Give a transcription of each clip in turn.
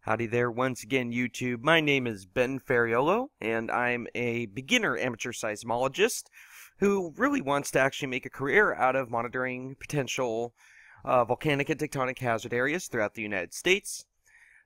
Howdy there once again, YouTube. My name is Ben Ferraiuolo, and I'm a beginner amateur seismologist who really wants to actually make a career out of monitoring potential volcanic and tectonic hazard areas throughout the United States.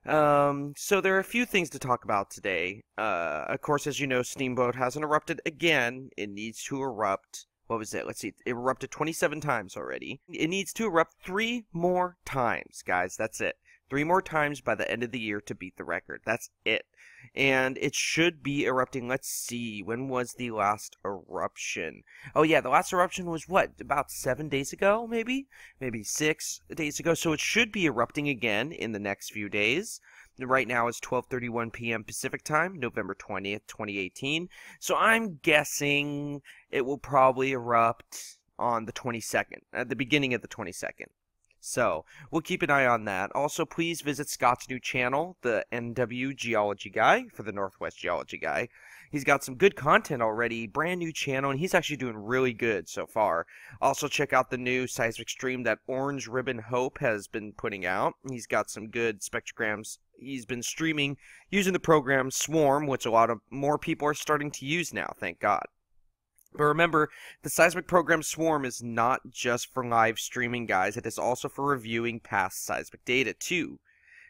So there are a few things to talk about today. Of course, as you know, Steamboat hasn't erupted again. It needs to erupt. What was it? Let's see. It erupted 27 times already. It needs to erupt 3 more times, guys. That's it. 3 more times by the end of the year to beat the record. That's it. And it should be erupting. Let's see. When was the last eruption? Oh, yeah. The last eruption was what? About 7 days ago, maybe? Maybe 6 days ago. So it should be erupting again in the next few days. Right now it's 12:31 p.m. Pacific Time, November 20th, 2018. So I'm guessing it will probably erupt on the 22nd, at the beginning of the 22nd. So, we'll keep an eye on that. Also, please visit Scott's new channel, the NW Geology Guy, for the Northwest Geology Guy. He's got some good content already, brand new channel, and he's actually doing really good so far. Also, check out the new seismic stream that Orange Ribbon Hope has been putting out. He's got some good spectrograms. He's been streaming using the program Swarm, which a lot of more people are starting to use now, thank God. But remember, the seismic program Swarm is not just for live streaming, guys. It is also for reviewing past seismic data, too.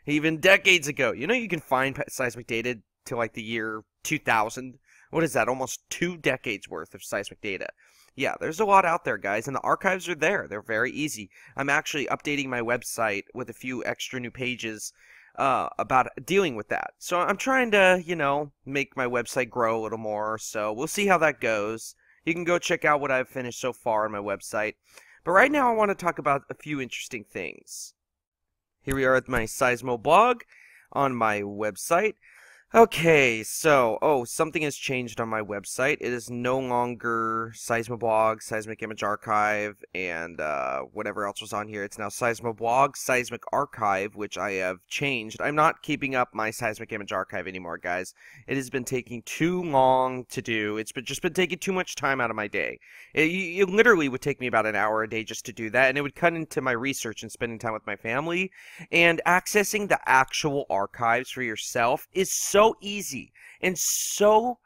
Even decades ago. You know you can find seismic data to, like, the year 2000. What is that? Almost 2 decades worth of seismic data. Yeah, there's a lot out there, guys, and the archives are there. They're very easy. I'm actually updating my website with a few extra new pages about dealing with that. So I'm trying to, you know, make my website grow a little more. So we'll see how that goes. You can go check out what I've finished so far on my website. But right now I want to talk about a few interesting things. Here we are at my Seismo blog on my website. Okay, so, something has changed on my website. It is no longer Seismoblog, Seismic Image Archive, and whatever else was on here. It's now Seismoblog, Seismic Archive, which I have changed. I'm not keeping up my Seismic Image Archive anymore, guys. It has been taking too long to do. It's just been taking too much time out of my day. It literally would take me about an hour a day just to do that, and it would cut into my research and spending time with my family. And accessing the actual archives for yourself is so easy and so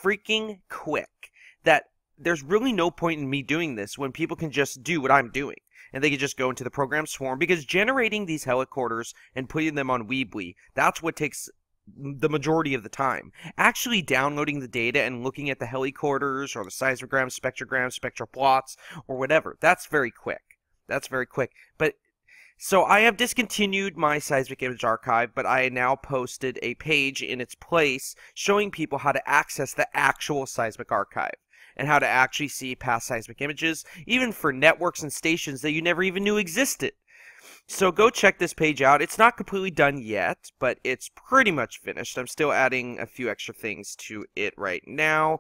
freaking quick that there's really no point in me doing this when people can just do what I'm doing. And they can just go into the program Swarm, because generating these helicorders and putting them on Weebly, that's what takes the majority of the time. Actually downloading the data and looking at the helicorders or the seismograms, spectrograms, spectral plots, or whatever, that's very quick. That's very quick. So I have discontinued my Seismic Image Archive, but I now posted a page in its place showing people how to access the actual seismic archive and how to actually see past seismic images, even for networks and stations that you never even knew existed. So go check this page out. It's not completely done yet, but it's pretty much finished. I'm still adding a few extra things to it right now,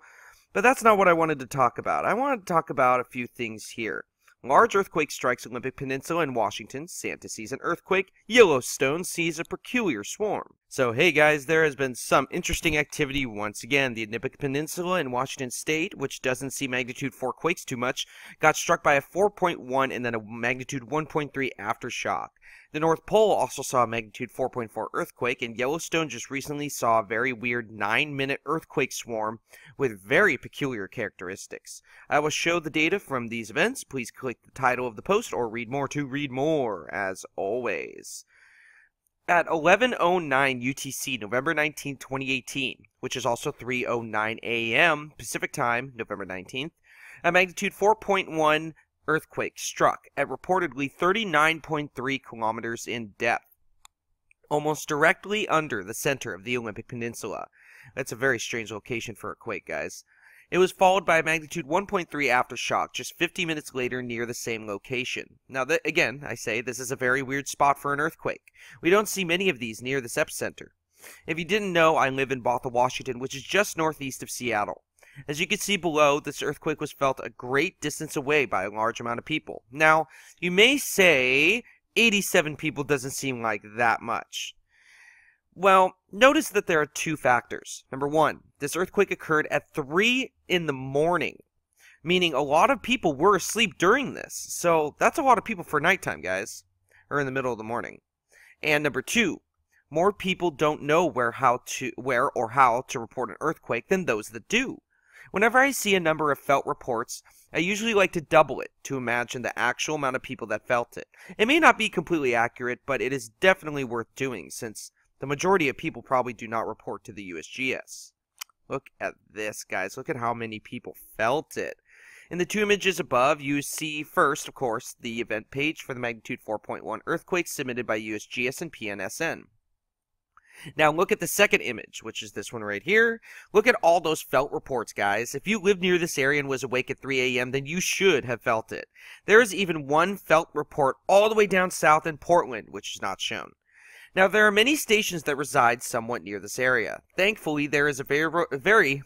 but that's not what I wanted to talk about. I wanted to talk about a few things here. Large earthquake strikes Olympic Peninsula in Washington. Santa sees an earthquake. Yellowstone sees a peculiar swarm. So, hey guys, there has been some interesting activity once again. The Olympic Peninsula in Washington State, which doesn't see magnitude 4 quakes too much, got struck by a 4.1 and then a magnitude 1.3 aftershock. The North Pole also saw a magnitude 4.4 earthquake, and Yellowstone just recently saw a very weird 9-minute earthquake swarm with very peculiar characteristics. I will show the data from these events. Please click the title of the post or read more to read more, as always. At 11:09 UTC, November 19, 2018, which is also 3:09 a.m. Pacific Time, November 19th, a magnitude 4.1 earthquake struck at reportedly 39.3 kilometers in depth, almost directly under the center of the Olympic Peninsula. That's a very strange location for a quake, guys. It was followed by a magnitude 1.3 aftershock just 50 minutes later near the same location. Now, again, I say this is a very weird spot for an earthquake. We don't see many of these near this epicenter. If you didn't know, I live in Bothell, Washington, which is just northeast of Seattle. As you can see below, this earthquake was felt a great distance away by a large amount of people. Now, you may say 87 people doesn't seem like that much. Well, notice that there are 2 factors. Number 1, this earthquake occurred at 3 in the morning, meaning a lot of people were asleep during this. So that's a lot of people for nighttime, guys, or in the middle of the morning. And number 2, More people don't know where or how to report an earthquake than those that do. Whenever I see a number of felt reports, I usually like to double it to imagine the actual amount of people that felt it. It may not be completely accurate, but it is definitely worth doing since the majority of people probably do not report to the USGS. Look at this, guys. Look at how many people felt it. In the two images above, you see first, of course, the event page for the magnitude 4.1 earthquake submitted by USGS and PNSN. Now look at the second image, which is this one right here. Look at all those felt reports, guys. If you lived near this area and was awake at 3 a.m., then you should have felt it. There is even one felt report all the way down south in Portland, which is not shown. Now, there are many stations that reside somewhat near this area. Thankfully, there is a very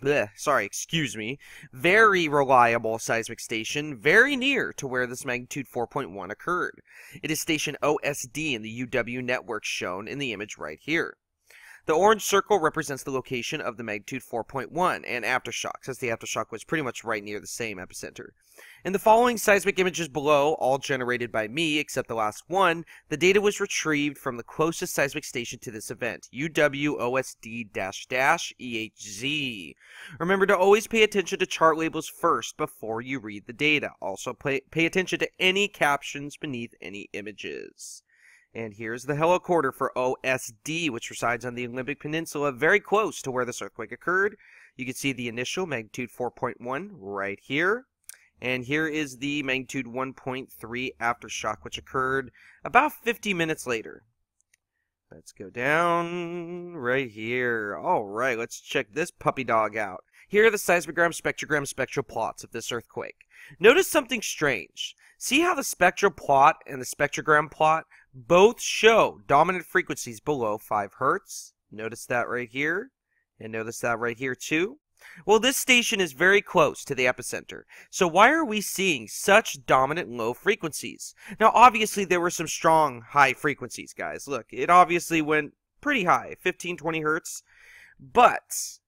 reliable seismic station very near to where this magnitude 4.1 occurred. It is station OSD in the UW network shown in the image right here. The orange circle represents the location of the magnitude 4.1 and aftershocks, as the aftershock was pretty much right near the same epicenter. In the following seismic images below, all generated by me except the last one, the data was retrieved from the closest seismic station to this event, UW-OSD-EHZ. Remember to always pay attention to chart labels first before you read the data. Also pay attention to any captions beneath any images. And here's the helicorder for OSD, which resides on the Olympic Peninsula, very close to where this earthquake occurred. You can see the initial magnitude 4.1 right here. And here is the magnitude 1.3 aftershock, which occurred about 50 minutes later. Let's go down right here. All right, let's check this puppy dog out. Here are the seismogram, spectrogram, spectral plots of this earthquake. Notice something strange. See how the spectral plot and the spectrogram plot both show dominant frequencies below 5 Hz? Notice that right here, and notice that right here too. Well, this station is very close to the epicenter, so why are we seeing such dominant low frequencies? Now, obviously, there were some strong high frequencies, guys. Look, it obviously went pretty high, 15-20 Hz, but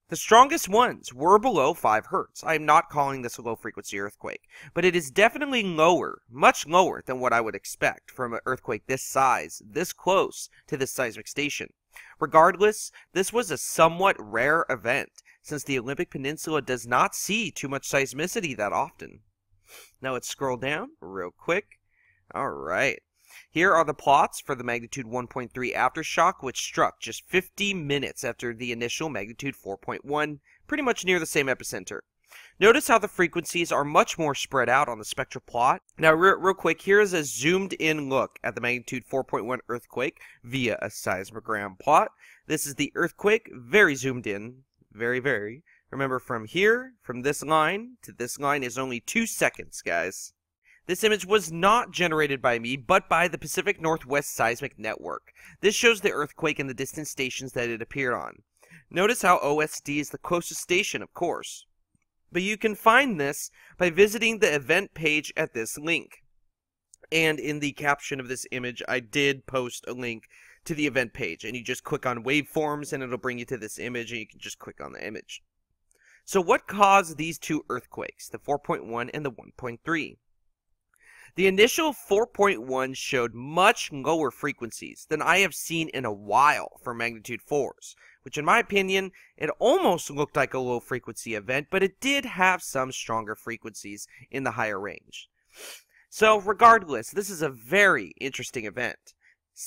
the strongest ones were below 5 Hz. I am not calling this a low-frequency earthquake, but it is definitely lower, much lower than what I would expect from an earthquake this size, this close to this seismic station. Regardless, this was a somewhat rare event, since the Olympic Peninsula does not see too much seismicity that often. Now let's scroll down real quick. Alright. Here are the plots for the magnitude 1.3 aftershock, which struck just 50 minutes after the initial magnitude 4.1, pretty much near the same epicenter. Notice how the frequencies are much more spread out on the spectral plot. Now, real quick, here is a zoomed-in look at the magnitude 4.1 earthquake via a seismogram plot. This is the earthquake, very zoomed in, very. Remember, from here, from this line to this line is only 2 seconds, guys. This image was not generated by me, but by the Pacific Northwest Seismic Network. This shows the earthquake and the distant stations that it appeared on. Notice how OSD is the closest station, of course. But you can find this by visiting the event page at this link. And in the caption of this image, I did post a link to the event page. And you just click on waveforms and it'll bring you to this image and you can just click on the image. So what caused these two earthquakes, the 4.1 and the 1.3? The initial 4.1 showed much lower frequencies than I have seen in a while for magnitude 4s, which in my opinion, it almost looked like a low frequency event, but it did have some stronger frequencies in the higher range. So regardless, this is a very interesting event.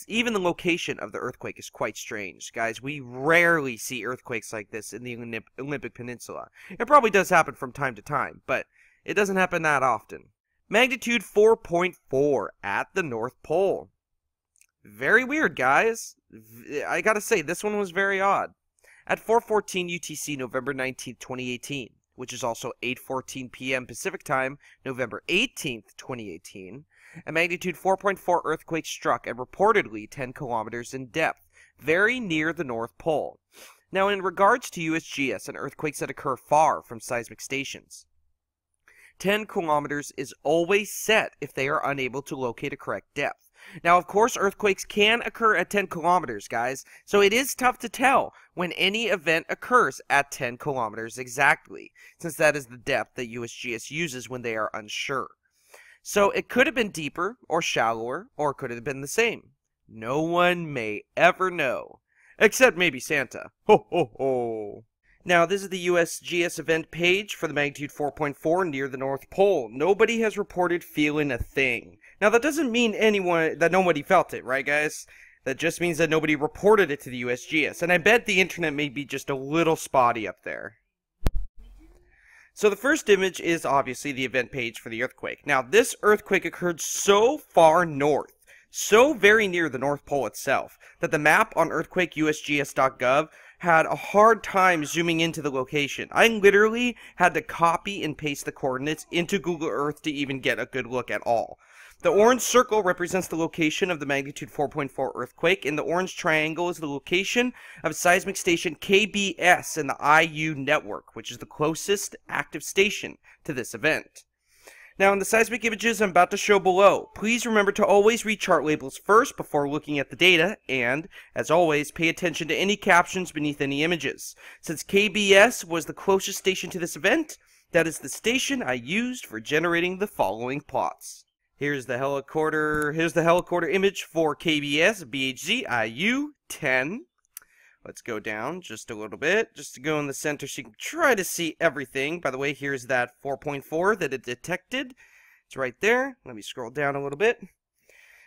Even the location of the earthquake is quite strange. Guys, we rarely see earthquakes like this in the Olympic Peninsula. It probably does happen from time to time, but it doesn't happen that often. Magnitude 4.4 at the North Pole. Very weird, guys. I gotta say, this one was very odd. At 4:14 UTC, November 19th, 2018, which is also 8:14 p.m. Pacific Time, November 18th, 2018, a magnitude 4.4 earthquake struck at reportedly 10 kilometers in depth, very near the North Pole. Now, in regards to USGS and earthquakes that occur far from seismic stations, 10 kilometers is always set if they are unable to locate a correct depth. Now, of course, earthquakes can occur at 10 kilometers, guys, so it is tough to tell when any event occurs at 10 kilometers exactly, since that is the depth that USGS uses when they are unsure. So it could have been deeper or shallower, or could have been the same. No one may ever know. Except maybe Santa. Ho ho ho. Now, this is the USGS event page for the magnitude 4.4 near the North Pole. Nobody has reported feeling a thing. Now, that doesn't mean that nobody felt it, right, guys? That just means that nobody reported it to the USGS, and I bet the internet may be just a little spotty up there. So the first image is obviously the event page for the earthquake. Now, this earthquake occurred so far north, so very near the North Pole itself, that the map on earthquakeusgs.gov had a hard time zooming into the location. I literally had to copy and paste the coordinates into Google Earth to even get a good look at all. The orange circle represents the location of the magnitude 4.4 earthquake, and the orange triangle is the location of seismic station KBS in the IU network, which is the closest active station to this event. Now, in the seismic images I'm about to show below, please remember to always read chart labels first before looking at the data, and, as always, pay attention to any captions beneath any images. Since KBS was the closest station to this event, that is the station I used for generating the following plots. Here's the helicorder image for KBS BHZ IU-10. Let's go down just a little bit, just to go in the center so you can try to see everything. By the way, here's that 4.4 that it detected. It's right there. Let me scroll down a little bit.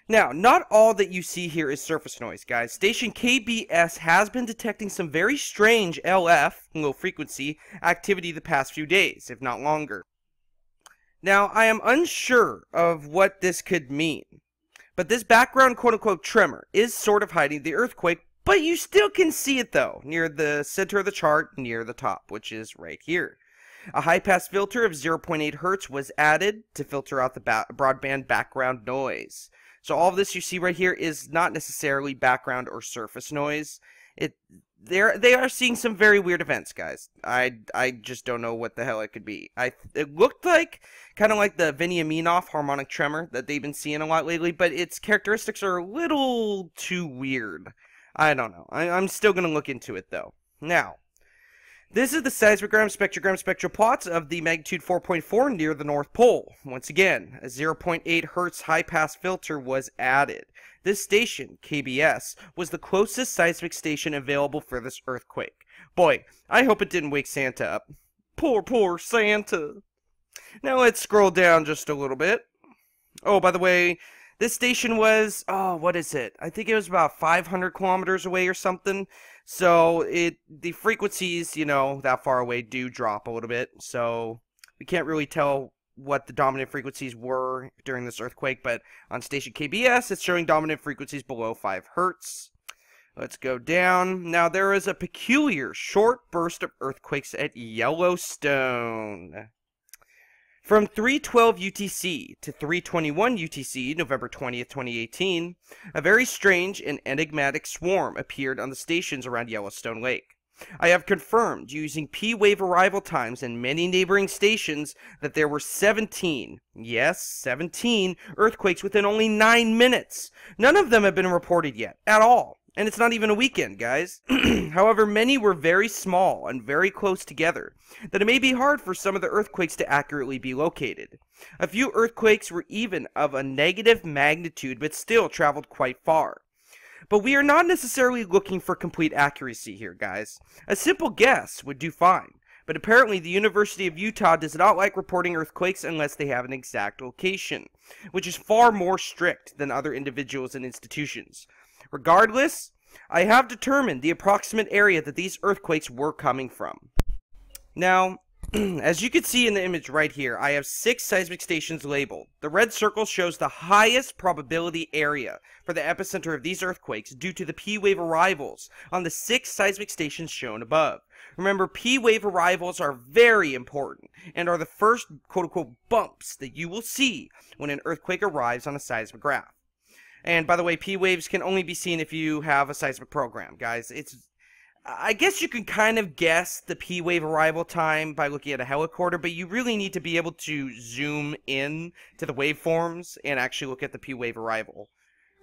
Now, not all that you see here is surface noise, guys. Station KBS has been detecting some very strange LF, low frequency, activity the past few days, if not longer. Now, I am unsure of what this could mean, but this background quote-unquote tremor is sort of hiding the earthquake, but you still can see it though, near the center of the chart, near the top, which is right here. A high-pass filter of 0.8 Hz was added to filter out the broadband background noise. So all of this you see right here is not necessarily background or surface noise. They are seeing some very weird events, guys. I just don't know what the hell it could be. It looked like kind of like the Veniaminoff harmonic tremor that they've been seeing a lot lately, but its characteristics are a little too weird. I don't know. I'm still going to look into it, though. Now, this is the seismogram, spectrogram, spectral plots of the magnitude 4.4 near the North Pole. Once again, a 0.8 Hz high-pass filter was added. This station, KBS, was the closest seismic station available for this earthquake. Boy, I hope it didn't wake Santa up. Poor Santa. Now let's scroll down just a little bit. Oh, by the way, this station was, what is it? I think it was about 500 kilometers away or something. So the frequencies, that far away do drop a little bit. So we can't really tell what the dominant frequencies were during this earthquake. But on station KBS, it's showing dominant frequencies below 5 Hz. Let's go down. Now there is a peculiar short burst of earthquakes at Yellowstone. From 3:12 UTC to 3:21 UTC, November 20th, 2018, a very strange and enigmatic swarm appeared on the stations around Yellowstone Lake. I have confirmed, using P-wave arrival times in many neighboring stations, that there were 17, yes, 17, earthquakes within only 9 minutes. None of them have been reported yet, at all. And it's not even a weekend, guys. However, many were very small and very close together, that it may be hard for some of the earthquakes to accurately be located. A few earthquakes were even of a negative magnitude, but still traveled quite far. But we are not necessarily looking for complete accuracy here, guys. A simple guess would do fine. But apparently the University of Utah does not like reporting earthquakes unless they have an exact location, which is far more strict than other individuals and institutions. Regardless, I have determined the approximate area that these earthquakes were coming from. Now, as you can see in the image right here, I have 6 seismic stations labeled. The red circle shows the highest probability area for the epicenter of these earthquakes due to the P-wave arrivals on the 6 seismic stations shown above. Remember, P-wave arrivals are very important and are the first quote-unquote bumps that you will see when an earthquake arrives on a seismograph. And by the way, P-waves can only be seen if you have a seismic program, guys. I guess you can kind of guess the P-wave arrival time by looking at a helicorder, but you really need to be able to zoom in to the waveforms and actually look at the P-wave arrival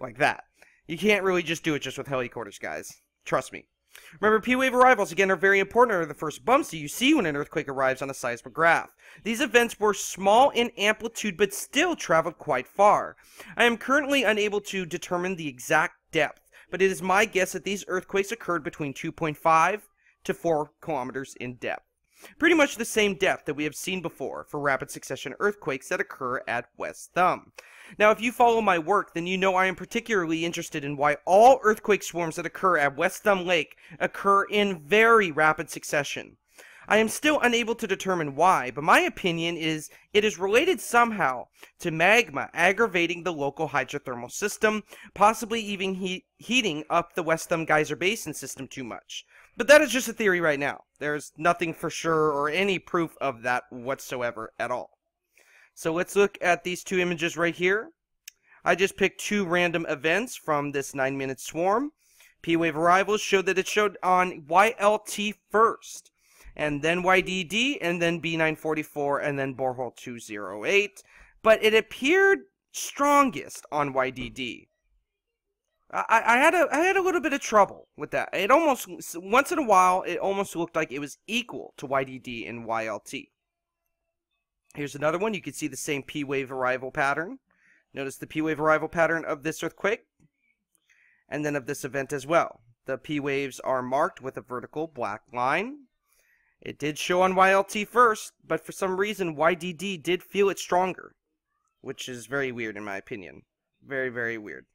like that. You can't really just do it just with helicorders, guys. Trust me. Remember, P-wave arrivals, again, are very important, are the first bumps that you see when an earthquake arrives on a seismograph. These events were small in amplitude, but still traveled quite far. I am currently unable to determine the exact depth, but it is my guess that these earthquakes occurred between 2.5 to 4 kilometers in depth. Pretty much the same depth that we have seen before for rapid succession earthquakes that occur at West Thumb. Now, if you follow my work, then you know I am particularly interested in why all earthquake swarms that occur at West Thumb Lake occur in very rapid succession. I am still unable to determine why, but my opinion is it is related somehow to magma aggravating the local hydrothermal system, possibly even heating up the West Thumb Geyser Basin system too much. But that is just a theory right now. There's nothing for sure or any proof of that whatsoever at all. So let's look at these two images right here. I just picked two random events from this 9-minute swarm. P-wave arrivals showed that it showed on YLT first, and then YDD, and then B944, and then borehole 208. But it appeared strongest on YDD. I had a little bit of trouble with that. It almost, once in a while, it almost looked like it was equal to YDD and YLT. Here's another one. You can see the same P-wave arrival pattern. Notice the P-wave arrival pattern of this earthquake, and then of this event as well. The P-waves are marked with a vertical black line. It did show on YLT first, but for some reason YDD did feel it stronger, which is very weird in my opinion. Very, very weird.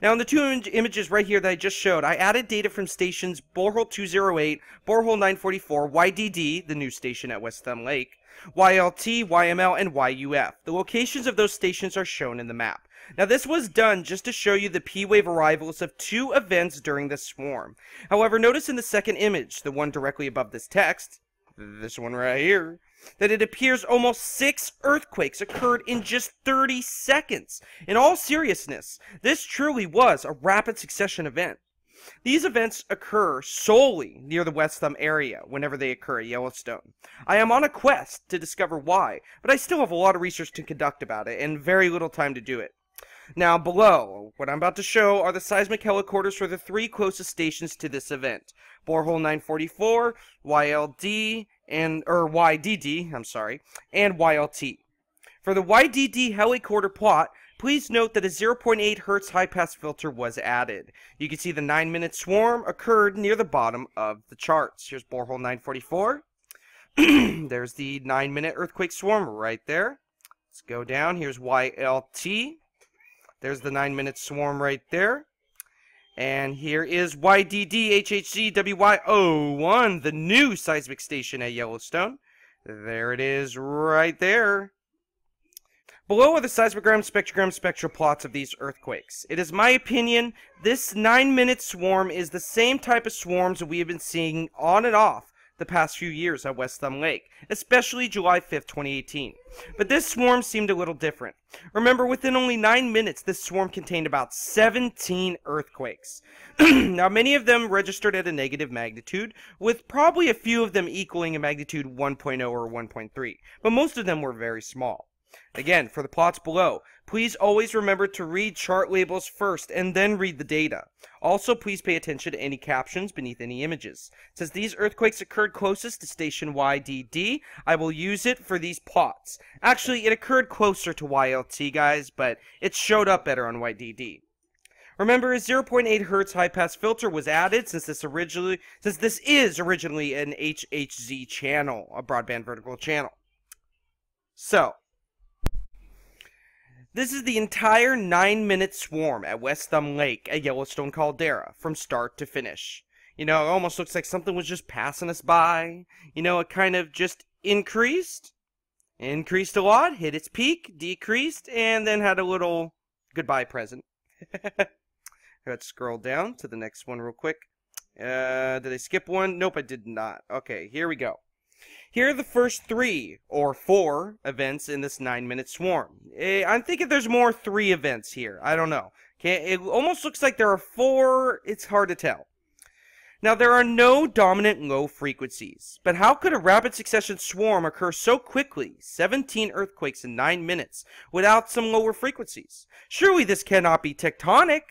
Now, in the two images right here that I just showed, I added data from stations borehole 208, borehole 944, YDD, the new station at West Thumb Lake, YLT, YML, and YUF. The locations of those stations are shown in the map. Now, this was done just to show you the P-wave arrivals of two events during the swarm. However, notice in the second image, the one directly above this text, this one right here, that it appears almost 6 earthquakes occurred in just 30 seconds. In all seriousness, this truly was a rapid succession event. These events occur solely near the West Thumb area whenever they occur at Yellowstone. I am on a quest to discover why, but I still have a lot of research to conduct about it and very little time to do it. Now, below, what I'm about to show are the seismic helicorders for the 3 closest stations to this event. Borehole 944, YLD, YDD, and YLT. For the YDD helicorder plot, please note that a 0.8 Hz high-pass filter was added. You can see the 9-minute swarm occurred near the bottom of the charts. Here's borehole 944. There's the 9-minute earthquake swarm right there. Let's go down. Here's YLT. There's the 9-minute swarm right there. And here is YDD-HHC-WY01, the new seismic station at Yellowstone. There it is right there. Below are the seismogram, spectrogram, spectral plots of these earthquakes. It is my opinion this 9-minute swarm is the same type of swarms that we have been seeing on and off the past few years at West Thumb Lake, especially July 5th, 2018. But this swarm seemed a little different. Remember, within only 9 minutes, this swarm contained about 17 earthquakes. Now, many of them registered at a negative magnitude, with probably a few of them equaling a magnitude 1.0 or 1.3, but most of them were very small. Again, for the plots below, please always remember to read chart labels first and then read the data. Also, please pay attention to any captions beneath any images. Since these earthquakes occurred closest to station YDD, I will use it for these plots. Actually, it occurred closer to YLT, guys, but it showed up better on YDD. Remember, a 0.8 Hz high-pass filter was added since this is originally an HHZ channel, a broadband vertical channel. So, this is the entire 9-minute swarm at West Thumb Lake at Yellowstone Caldera, from start to finish. You know, it almost looks like something was just passing us by. You know, it kind of just increased a lot, hit its peak, decreased, and then had a little goodbye present. Let's scroll down to the next one real quick. Did I skip one? Nope, I did not. Okay, here we go. Here are the first 3 or 4 events in this 9-minute swarm. I'm thinking there's more 3 events here. I don't know. Okay, it almost looks like there are 4. It's hard to tell. Now, there are no dominant low frequencies. But how could a rapid succession swarm occur so quickly, 17 earthquakes in 9 minutes, without some lower frequencies? Surely this cannot be tectonic.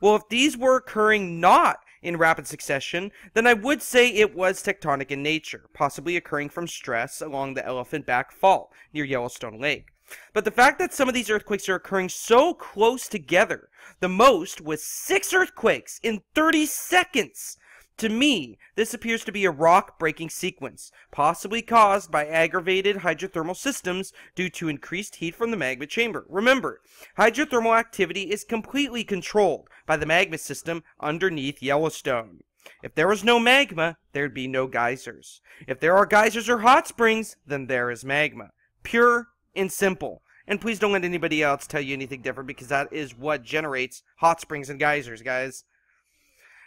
Well, if these were occurring not in rapid succession, then I would say it was tectonic in nature, possibly occurring from stress along the Elephant Back Fault near Yellowstone Lake. But the fact that some of these earthquakes are occurring so close together, the most was 6 earthquakes in 30 seconds. To me, this appears to be a rock-breaking sequence, possibly caused by aggravated hydrothermal systems due to increased heat from the magma chamber. Remember, hydrothermal activity is completely controlled by the magma system underneath Yellowstone. If there was no magma, there'd be no geysers. If there are geysers or hot springs, then there is magma. Pure and simple. And please don't let anybody else tell you anything different, because that is what generates hot springs and geysers, guys.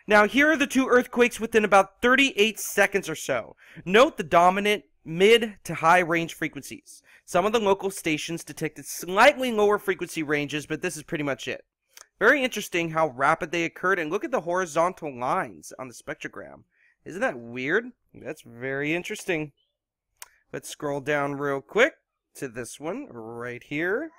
Now, here are the 2 earthquakes within about 38 seconds or so. Note the dominant mid to high range frequencies. Some of the local stations detected slightly lower frequency ranges, but this is pretty much it. Very interesting how rapid they occurred, and look at the horizontal lines on the spectrogram. Isn't that weird? That's very interesting. Let's scroll down real quick to this one right here.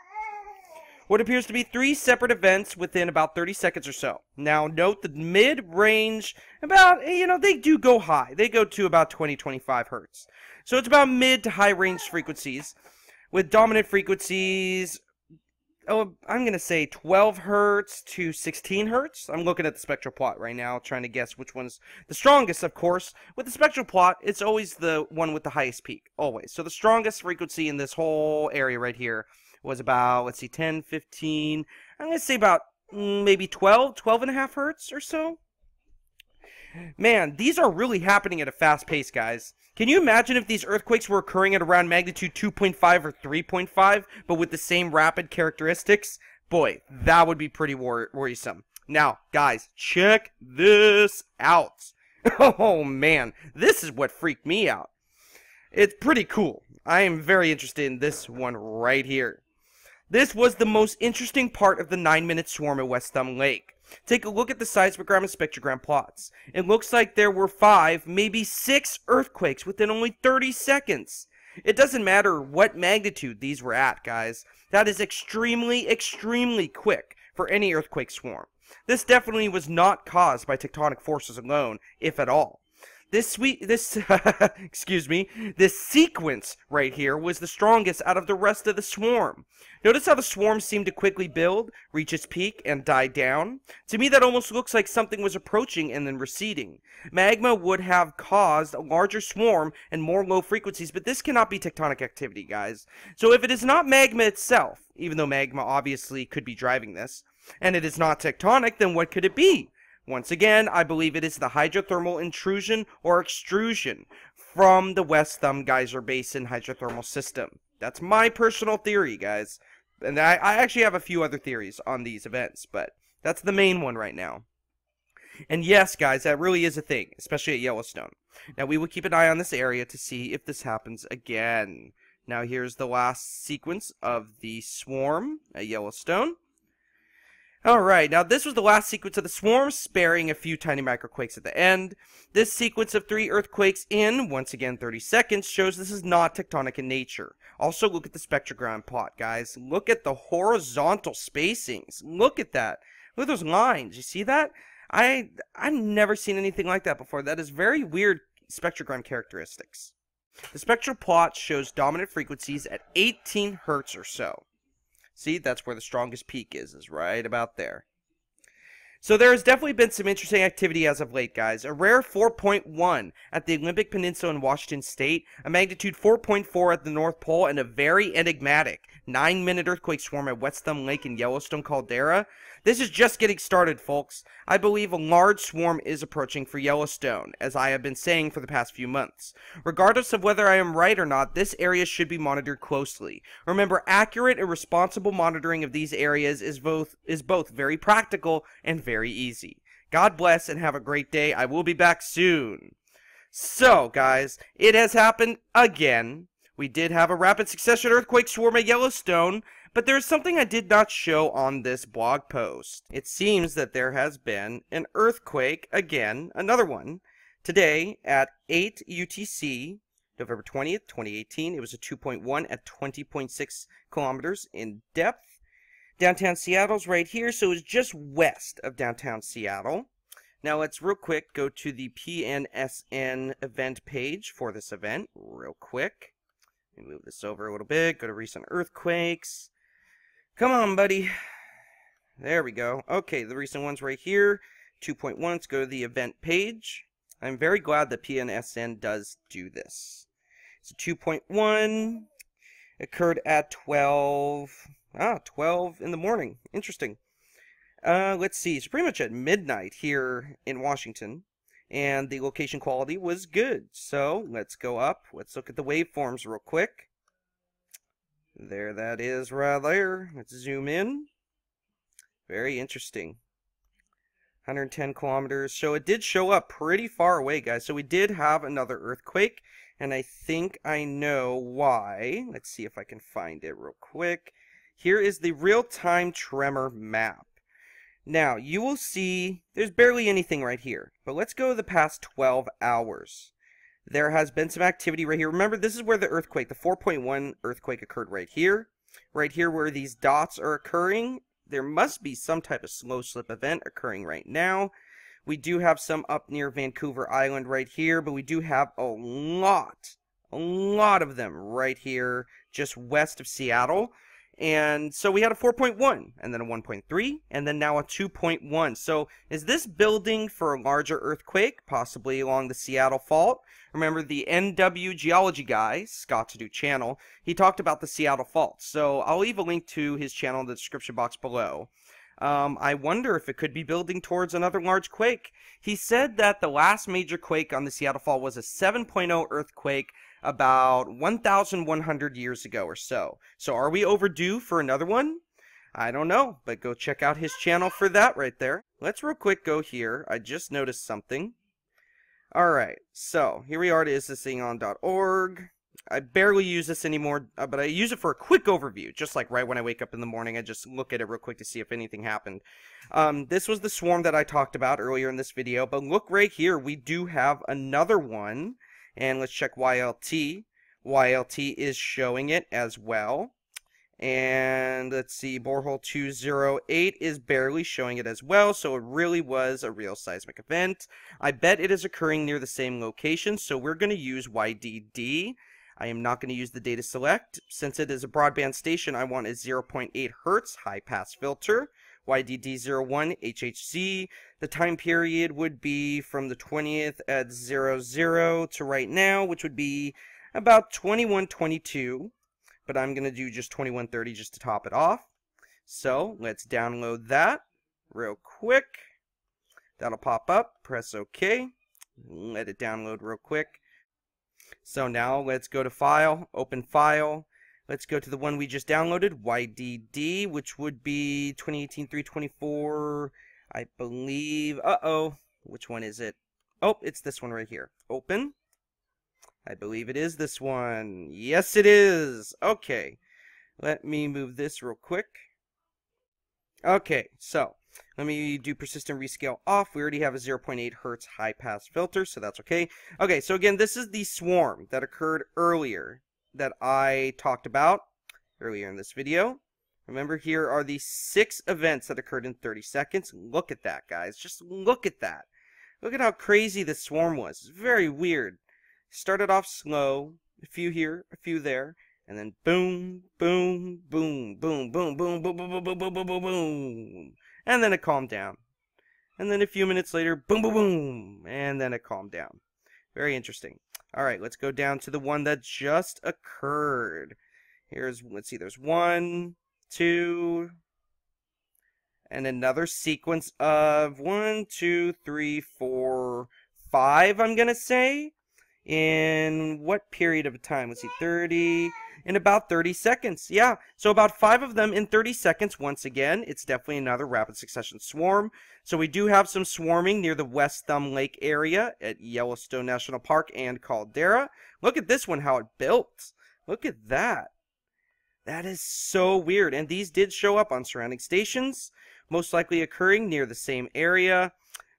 What appears to be 3 separate events within about 30 seconds or so. Now, note the mid-range, about, they do go high. They go to about 20-25 hertz. So it's about mid to high-range frequencies, with dominant frequencies, I'm going to say 12 hertz to 16 hertz. I'm looking at the spectral plot right now, trying to guess which one's the strongest, of course. With the spectral plot, it's always the one with the highest peak, always. So the strongest frequency in this whole area right here was about, let's see, 10, 15, I'm going to say about maybe 12 and a half hertz or so. Man, these are really happening at a fast pace, guys. Can you imagine if these earthquakes were occurring at around magnitude 2.5 or 3.5, but with the same rapid characteristics? Boy, that would be pretty worrisome. Now, guys, check this out. Oh, man, this is what freaked me out. It's pretty cool. I am very interested in this one right here. This was the most interesting part of the 9-minute swarm at West Thumb Lake. Take a look at the seismogram and spectrogram plots. It looks like there were 5, maybe 6 earthquakes within only 30 seconds. It doesn't matter what magnitude these were at, guys. That is extremely, extremely quick for any earthquake swarm. This definitely was not caused by tectonic forces alone, if at all. This sequence right here was the strongest out of the rest of the swarm. Notice how the swarm seemed to quickly build, reach its peak, and die down? To me, that almost looks like something was approaching and then receding. Magma would have caused a larger swarm and more low frequencies, but this cannot be tectonic activity, guys. So if it is not magma itself, even though magma obviously could be driving this, and it is not tectonic, then what could it be? Once again, I believe it is the hydrothermal intrusion or extrusion from the West Thumb Geyser Basin hydrothermal system. That's my personal theory, guys. And I actually have a few other theories on these events, but that's the main one right now. And yes, guys, that really is a thing, especially at Yellowstone. Now, we will keep an eye on this area to see if this happens again. Now, here's the last sequence of the swarm at Yellowstone. Alright, now this was the last sequence of the swarm, sparing a few tiny microquakes at the end. This sequence of 3 earthquakes in, once again, 30 seconds shows this is not tectonic in nature. Also, look at the spectrogram plot, guys. Look at the horizontal spacings. Look at that. Look at those lines. You see that? I've never seen anything like that before. That is very weird spectrogram characteristics. The spectral plot shows dominant frequencies at 18 hertz or so. See, that's where the strongest peak is right about there. So there has definitely been some interesting activity as of late, guys. A rare 4.1 at the Olympic Peninsula in Washington State, a magnitude 4.4 at the North Pole, and a very enigmatic 9-minute earthquake swarm at West Thumb Lake in Yellowstone caldera. This is just getting started, folks. I believe a large swarm is approaching for Yellowstone, as I have been saying for the past few months. Regardless of whether I am right or not, this area should be monitored closely. Remember, accurate and responsible monitoring of these areas is both very practical and very easy. God bless and have a great day. I will be back soon. So, guys, it has happened again. We did have a rapid succession earthquake swarm at Yellowstone, but there is something I did not show on this blog post. It seems that there has been an earthquake again, another one, today at 8 UTC, November 20th, 2018. It was a 2.1 at 20.6 kilometers in depth. Downtown Seattle's right here, so it's just west of downtown Seattle. Now let's real quick go to the PNSN event page for this event, real quick. Let me move this over a little bit. Go to recent earthquakes. Come on, buddy. There we go. Okay, the recent one's right here. 2.1. Let's go to the event page. I'm very glad that PNSN does do this. So 2.1 occurred at 12 in the morning. Interesting. Let's see. It's pretty much at midnight here in Washington. And the location quality was good. So let's go up. Let's look at the waveforms real quick. There that is right there. Let's zoom in. Very interesting. 110 kilometers. So it did show up pretty far away, guys. So we did have another earthquake. And I think I know why. Let's see if I can find it real quick. Here is the real-time tremor map. Now, you will see there's barely anything right here. But let's go the past 12 hours. There has been some activity right here. Remember, this is where the earthquake, the 4.1 earthquake occurred right here. Right here where these dots are occurring. There must be some type of slow slip event occurring right now. We do have some up near Vancouver Island right here, but we do have a lot of them right here just west of Seattle. And so we had a 4.1, and then a 1.3, and then now a 2.1. So is this building for a larger earthquake, possibly along the Seattle Fault? Remember the NW geology guy, Scott To Do channel, he talked about the Seattle Fault. So I'll leave a link to his channel in the description box below. I wonder if it could be building towards another large quake. He said that the last major quake on the Seattle Fault was a 7.0 earthquake about 1,100 years ago or so. So are we overdue for another one? I don't know, but go check out his channel for that right there. Let's real quick go here. I just noticed something. Alright, so here we are to isthisthing.org. I barely use this anymore, but I use it for a quick overview. Just like right when I wake up in the morning, I just look at it real quick to see if anything happened. This was the swarm that I talked about earlier in this video, but look right here, we do have another one. And let's check YLT. YLT is showing it as well. And let's see, borehole 208 is barely showing it as well, so it really was a real seismic event. I bet it is occurring near the same location, so we're going to use YDD. I am not going to use the data select. Since it is a broadband station, I want a 0.8 Hertz high-pass filter. YDD01 HHC. The time period would be from the 20th at 00 to right now, which would be about 21:22. But I'm going to do just 21:30 just to top it off. So let's download that real quick. That'll pop up. Press OK. Let it download real quick. So now let's go to File, Open File. Let's go to the one we just downloaded, YDD, which would be 2018-324, I believe. Which one is it? Oh, it's this one right here. Open. I believe it is this one. Yes, it is. Okay. Let me move this real quick. Okay, so let me do persistent rescale off. We already have a 0.8 Hertz high pass filter, so that's okay. Okay, so again, this is the swarm that occurred earlier that I talked about earlier in this video. Remember, here are the 6 events that occurred in 30 seconds. Look at that, guys. Just look at that. Look at how crazy this swarm was. It's very weird. Started off slow, a few here, a few there, and then boom, boom, boom, boom, boom, boom, boom, boom, boom, boom, boom, boom, boom, boom. And then it calmed down. And then a few minutes later, boom, boom, boom, and then it calmed down. Very interesting. All right, let's go down to the one that just occurred. Here's, let's see, there's 1, 2, and another sequence of 1, 2, 3, 4, 5, I'm going to say. In what period of time? Let's see, 30, in about 30 seconds. Yeah, so about 5 of them in 30 seconds. Once again, it's definitely another rapid succession swarm. So we do have some swarming near the West Thumb Lake area at Yellowstone National Park and Caldera. Look at this one, how it built. Look at that. That is so weird. And these did show up on surrounding stations, most likely occurring near the same area.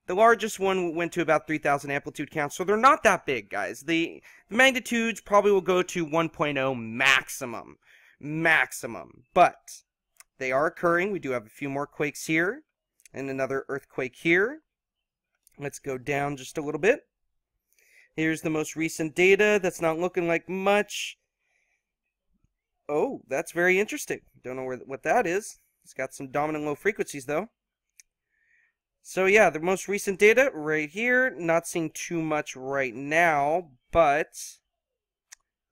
The largest one went to about 3,000 amplitude counts, so they're not that big, guys. The magnitudes probably will go to 1.0 maximum, but they are occurring. We do have a few more quakes here, and another earthquake here. Let's go down just a little bit. Here's the most recent data. That's not looking like much. Oh, that's very interesting. Don't know what that is. It's got some dominant low frequencies, though. So yeah, the most recent data right here. Not seeing too much right now, but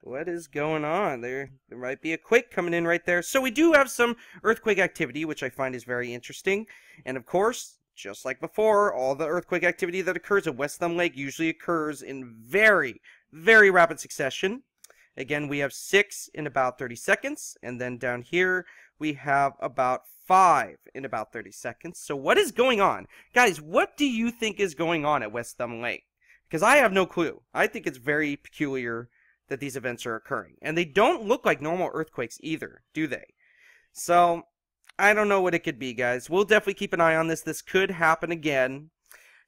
what is going on? There might be a quake coming in right there. So we do have some earthquake activity, which I find is very interesting. And of course, just like before, all the earthquake activity that occurs at West Thumb Lake usually occurs in very, very rapid succession. Again, we have 6 in about 30 seconds, and then down here we have about 5 in about 30 seconds. So what is going on? Guys, what do you think is going on at West Thumb Lake? Because I have no clue. I think it's very peculiar that these events are occurring. And they don't look like normal earthquakes either, do they? So, I don't know what it could be, guys. We'll definitely keep an eye on this. This could happen again.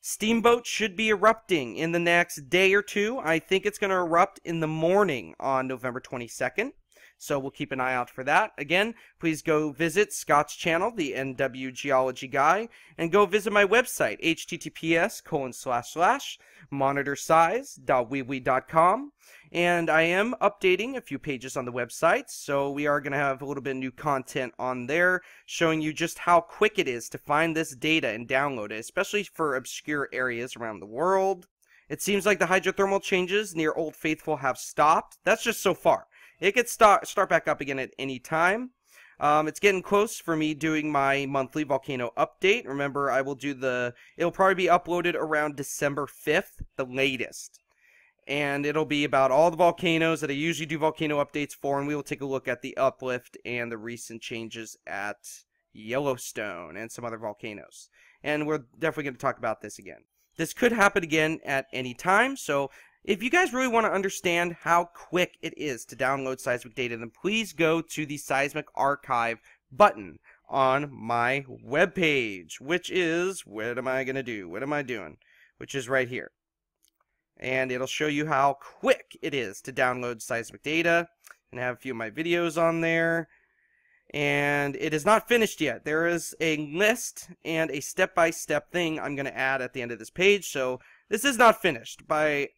Steamboat should be erupting in the next day or two. I think it's going to erupt in the morning on November 22nd. So we'll keep an eye out for that. Again, please go visit Scott's channel, the NW Geology Guy, and go visit my website, https://monitorsize.weebly.com. And I am updating a few pages on the website, so we are going to have a little bit of new content on there, showing you just how quick it is to find this data and download it, especially for obscure areas around the world. It seems like the hydrothermal changes near Old Faithful have stopped. That's just so far. It could start back up again at any time. It's getting close for me doing my monthly volcano update. Remember, it'll probably be uploaded around December 5th, the latest. And it'll be about all the volcanoes that I usually do volcano updates for, and we will take a look at the uplift and the recent changes at Yellowstone and some other volcanoes. And we're definitely going to talk about this again. This could happen again at any time, so if you guys really want to understand how quick it is to download seismic data, then please go to the Seismic Archive button on my webpage, which is, what am I going to do? What am I doing? Which is right here. And it'll show you how quick it is to download seismic data, and I have a few of my videos on there. And it is not finished yet. There is a list and a step-by-step thing I'm going to add at the end of this page, so this is not finished by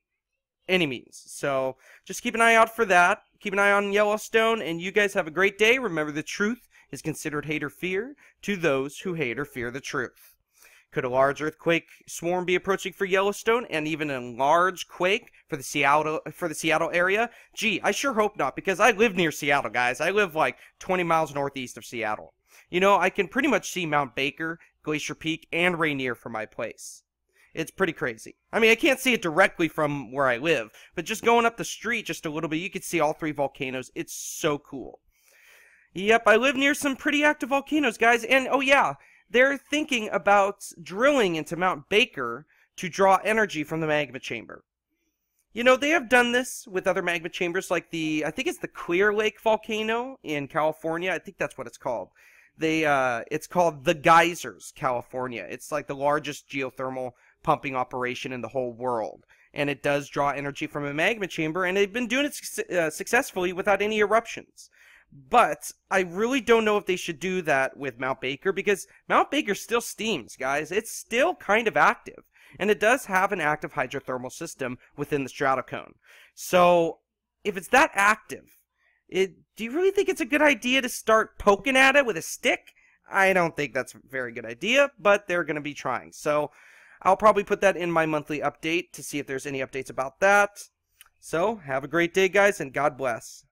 any means. So just keep an eye out for that. Keep an eye on Yellowstone, and you guys have a great day. Remember, the truth is considered hate or fear to those who hate or fear the truth. Could a large earthquake swarm be approaching for Yellowstone, and even a large quake for the Seattle area? Gee, I sure hope not, because I live near Seattle, guys. I live like 20 miles northeast of Seattle. You know, I can pretty much see Mount Baker, Glacier Peak, and Rainier from my place. It's pretty crazy. I mean, I can't see it directly from where I live, but just going up the street just a little bit, you can see all 3 volcanoes. It's so cool. Yep, I live near some pretty active volcanoes, guys, and oh yeah, they're thinking about drilling into Mount Baker to draw energy from the magma chamber. You know, they have done this with other magma chambers like I think it's the Clear Lake volcano in California. I think that's what it's called. It's called the Geysers, California. It's like the largest geothermal pumping operation in the whole world. And it does draw energy from a magma chamber, and they've been doing it successfully without any eruptions. But I really don't know if they should do that with Mount Baker, because Mount Baker still steams, guys. It's still kind of active, and it does have an active hydrothermal system within the stratocone. So if it's that active, do you really think it's a good idea to start poking at it with a stick? I don't think that's a very good idea, but they're going to be trying. So I'll probably put that in my monthly update to see if there's any updates about that. So have a great day, guys, and God bless.